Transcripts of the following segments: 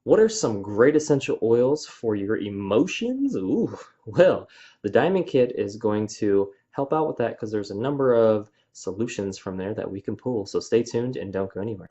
What are some great essential oils for your emotions? Ooh, well, the Diamond Kit is going to help out with that because there's a number of solutions from there that we can pull. So stay tuned and don't go anywhere.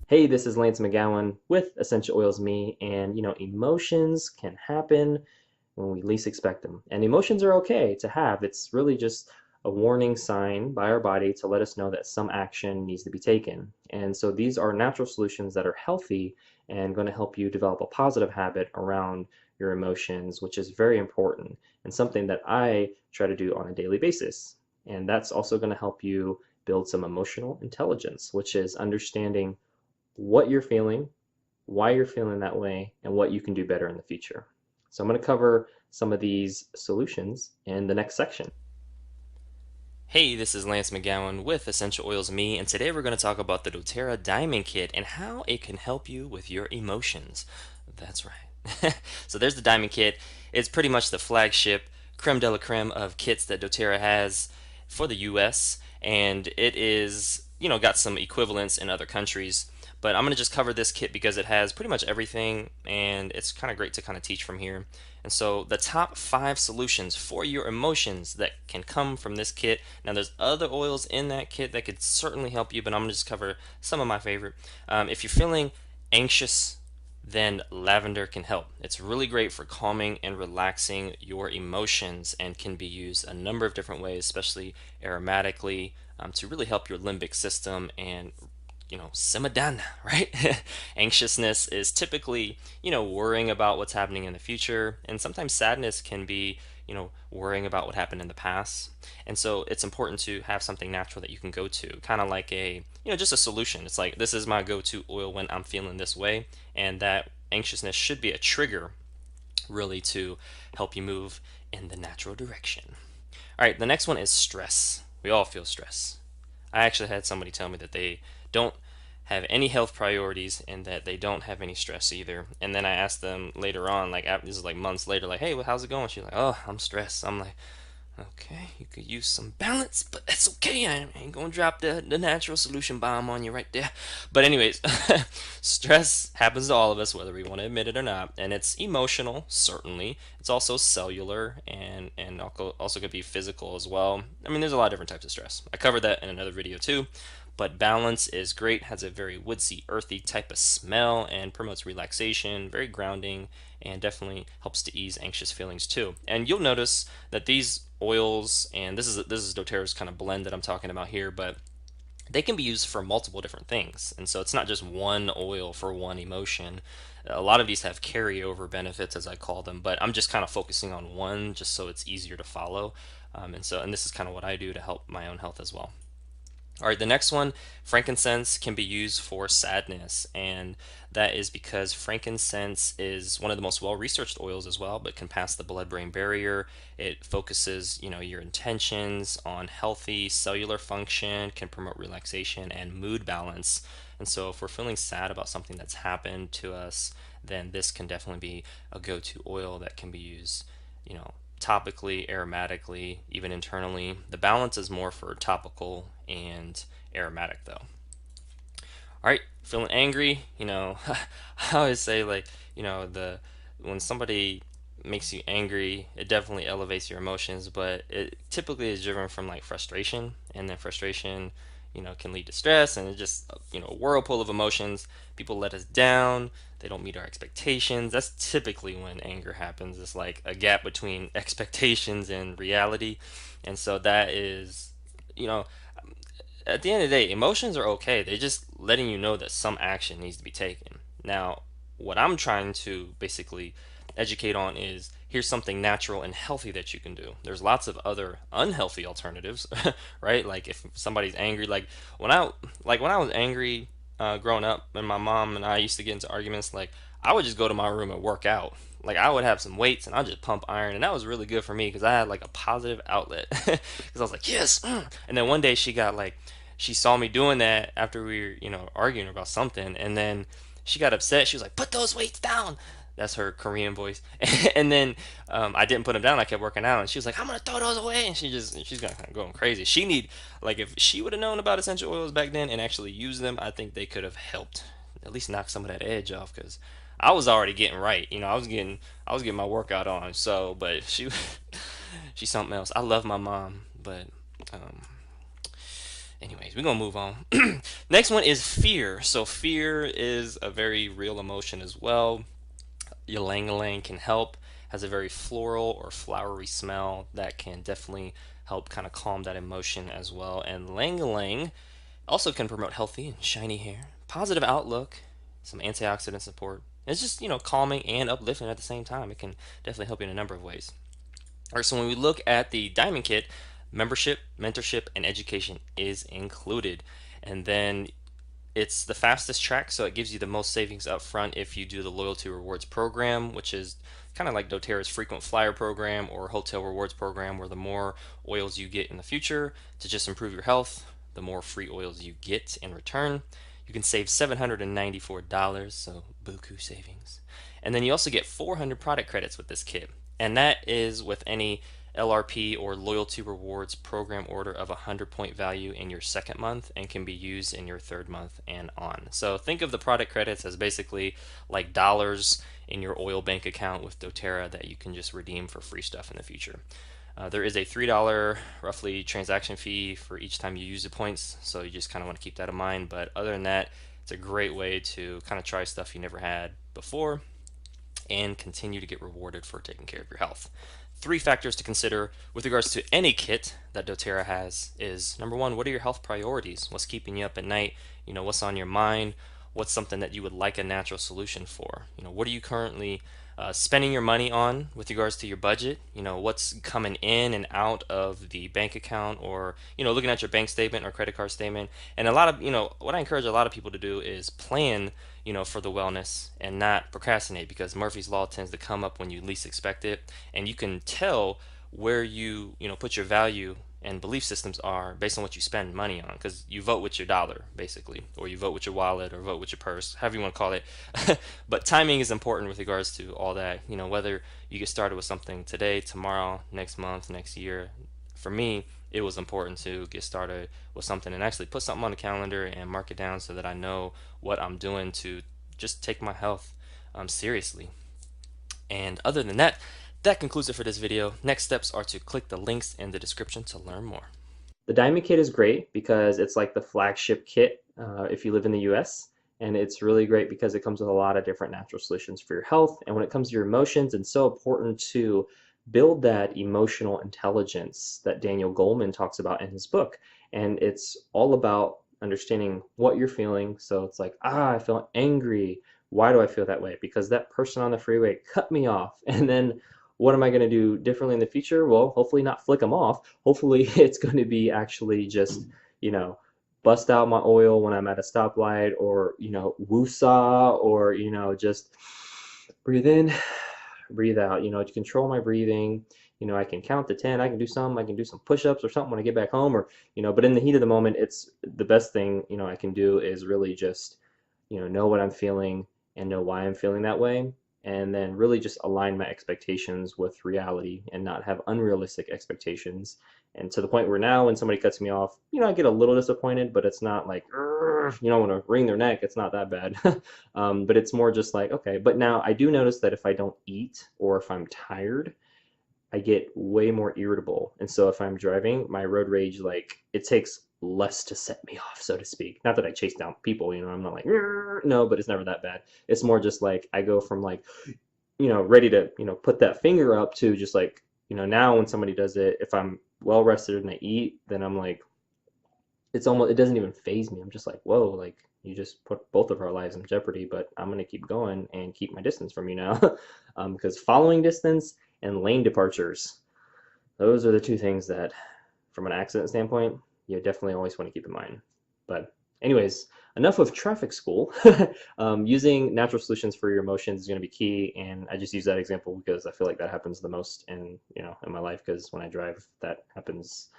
Hey, this is Lance McGowan with Essential Oils Me, and emotions can happen when we least expect them. And emotions are okay to have. It's really just a warning sign by our body to let us know that some action needs to be taken. And so these are natural solutions that are healthy and going to help you develop a positive habit around your emotions, which is very important and something that I try to do on a daily basis. And that's also going to help you build some emotional intelligence, which is understanding what you're feeling, why you're feeling that way, and what you can do better in the future. So I'm going to cover some of these solutions in the next section. Hey, this is Lance McGowan with Essential Oils Me, and today we're going to talk about the doTERRA Diamond Kit and how it can help you with your emotions. That's right. So there's the Diamond Kit. It's pretty much the flagship creme de la creme of kits that doTERRA has for the US, and it is, got some equivalents in other countries. But I'm going to just cover this kit because it has pretty much everything, and it's kind of great to kind of teach from here. And so the top 5 solutions for your emotions that can come from this kit. Now there's other oils in that kit that could certainly help you, but I'm going to just cover some of my favorite. If you're feeling anxious, then lavender can help. It's really great for calming and relaxing your emotions and can be used a number of different ways, especially aromatically, to really help your limbic system and simmer down, right? Anxiousness is typically, worrying about what's happening in the future, and sometimes sadness can be, worrying about what happened in the past. And so it's important to have something natural that you can go to, kind of like a, just a solution. It's like, this is my go-to oil when I'm feeling this way, and that anxiousness should be a trigger, really, to help you move in the natural direction. All right, the next one is stress. We all feel stress. I actually had somebody tell me that they don't have any health priorities and that they don't have any stress either. And then I asked them later on, like this is like months later, like, hey, well, how's it going? She's like, oh, I'm stressed. I'm like, okay, you could use some balance, but that's okay. I ain't gonna drop the natural solution bomb on you right there. But anyways, stress happens to all of us, whether we want to admit it or not, and it's emotional, certainly. It's also cellular and also could be physical as well. I mean, there's a lot of different types of stress. I covered that in another video too. But balance is great, has a very woodsy, earthy type of smell, and promotes relaxation, very grounding, and definitely helps to ease anxious feelings too. And you'll notice that these oils, and this is doTERRA's kind of blend that I'm talking about here, but they can be used for multiple different things. And so it's not just one oil for one emotion. A lot of these have carryover benefits, as I call them, but I'm just kind of focusing on one just so it's easier to follow. And this is kind of what I do to help my own health as well. All right, the next one, frankincense can be used for sadness, and that is because frankincense is one of the most well-researched oils as well, but can pass the blood-brain barrier. It focuses, your intentions on healthy cellular function, can promote relaxation and mood balance. And so if we're feeling sad about something that's happened to us, then this can definitely be a go-to oil that can be used, topically, aromatically, even internally. The balance is more for topical and aromatic though. All right, feeling angry, I always say like, the when somebody makes you angry, it definitely elevates your emotions, but it typically is driven from like frustration, and then frustration, can lead to stress, and it just, a whirlpool of emotions. People let us down, they don't meet our expectations. That's typically when anger happens. It's like a gap between expectations and reality. And so that is, you know, at the end of the day, emotions are okay. They're just letting you know that some action needs to be taken. Now, what I'm trying to basically educate on is here's something natural and healthy that you can do. There's lots of other unhealthy alternatives, right? Like if somebody's angry, when I when I was angry growing up, and my mom and I used to get into arguments, like I would just go to my room and work out. Like I would have some weights and I'd just pump iron, and that was really good for me because I had like a positive outlet. Because I was like, yes. And then one day she saw me doing that after we were, arguing about something, and then she got upset. She was like, "Put those weights down." That's her Korean voice. And then I didn't put them down. I kept working out, and she was like, "I'm gonna throw those away," and she's going crazy. She need like if she would have known about essential oils back then and actually used them, I think they could have helped at least knock some of that edge off because I was already getting right. I was getting my workout on. So, but she's something else. I love my mom, but um, anyways, we're gonna move on. Next one is fear. So fear is a very real emotion as well. Ylang ylang can help. Has a very floral or flowery smell that can definitely help kind of calm that emotion as well. And lang ylang also can promote healthy and shiny hair, positive outlook, some antioxidant support. It's just, calming and uplifting at the same time. It can definitely help you in a number of ways. All right, so when we look at the Diamond Kit, membership, mentorship, and education is included. And then it's the fastest track, so it gives you the most savings up front if you do the loyalty rewards program, which is kind of like doTERRA's frequent flyer program or hotel rewards program, where the more oils you get in the future to just improve your health, the more free oils you get in return. You can save $794, so buku savings. And then you also get 400 product credits with this kit. And that is with any LRP or loyalty rewards program order of 100-point value in your second month and can be used in your third month and on. So think of the product credits as basically like dollars in your oil bank account with doTERRA that you can just redeem for free stuff in the future. There is a $3 roughly transaction fee for each time you use the points, so you just kind of want to keep that in mind. But other than that, it's a great way to kind of try stuff you never had before and continue to get rewarded for taking care of your health. Three factors to consider with regards to any kit that doTERRA has is number one, what are your health priorities? What's keeping you up at night? What's on your mind? What's something that you would like a natural solution for? What are you currently spending your money on with regards to your budget? What's coming in and out of the bank account or, looking at your bank statement or credit card statement. And a lot of, what I encourage a lot of people to do is plan, for the wellness and not procrastinate because Murphy's Law tends to come up when you least expect it. And you can tell where you put your value and belief systems are based on what you spend money on because you vote with your dollar basically or you vote with your wallet or vote with your purse, however you want to call it. But timing is important with regards to all that, whether you get started with something today, tomorrow, next month, next year. For me, it was important to get started with something and actually put something on the calendar and mark it down so that I know what I'm doing to just take my health seriously. And other than that, that concludes it for this video. Next steps are to click the links in the description to learn more. The Diamond Kit is great because it's like the flagship kit if you live in the US. And it's really great because it comes with a lot of different natural solutions for your health. And when it comes to your emotions, it's so important to build that emotional intelligence that Daniel Goleman talks about in his book. And it's all about understanding what you're feeling. So it's like, I feel angry. Why do I feel that way? Because that person on the freeway cut me off. And then what am I going to do differently in the future? Well, hopefully not flick them off. Hopefully it's going to be actually just, you know, bust out my oil when I'm at a stoplight or, woosah or, just breathe in, breathe out, to control my breathing. I can count to 10, I can do some push-ups or something when I get back home or, but in the heat of the moment, it's the best thing, I can do is really just, know what I'm feeling and know why I'm feeling that way and then really just align my expectations with reality and not have unrealistic expectations. And to the point where now when somebody cuts me off, I get a little disappointed, but it's not like, want to wring their neck. It's not that bad. But it's more just like, okay. But now I do notice that if I don't eat or if I'm tired, I get way more irritable. And so if I'm driving, my road rage, like, it takes less to set me off, so to speak. Not that I chase down people, I'm not like, no, but it's never that bad. It's more just like I go from like, ready to, put that finger up to just like, now when somebody does it, if I'm well rested and I eat, then I'm like, it doesn't even phase me. I'm just like, whoa, like you just put both of our lives in jeopardy, but I'm gonna keep going and keep my distance from you now. Because following distance and lane departures, those are the two things that, from an accident standpoint, you definitely always want to keep in mind. But anyways, enough of traffic school. Using natural solutions for your emotions is going to be key, and I just use that example because I feel like that happens the most in my life because when I drive, that happens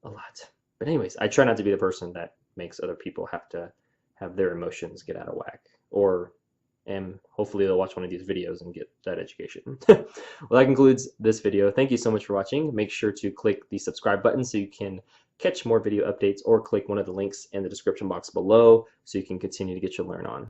a lot. But anyways, I try not to be the person that makes other people have to have their emotions get out of whack or and hopefully they'll watch one of these videos and get that education. Well, that concludes this video. Thank you so much for watching. Make sure to click the subscribe button so you can catch more video updates, or click one of the links in the description box below so you can continue to get your learn on.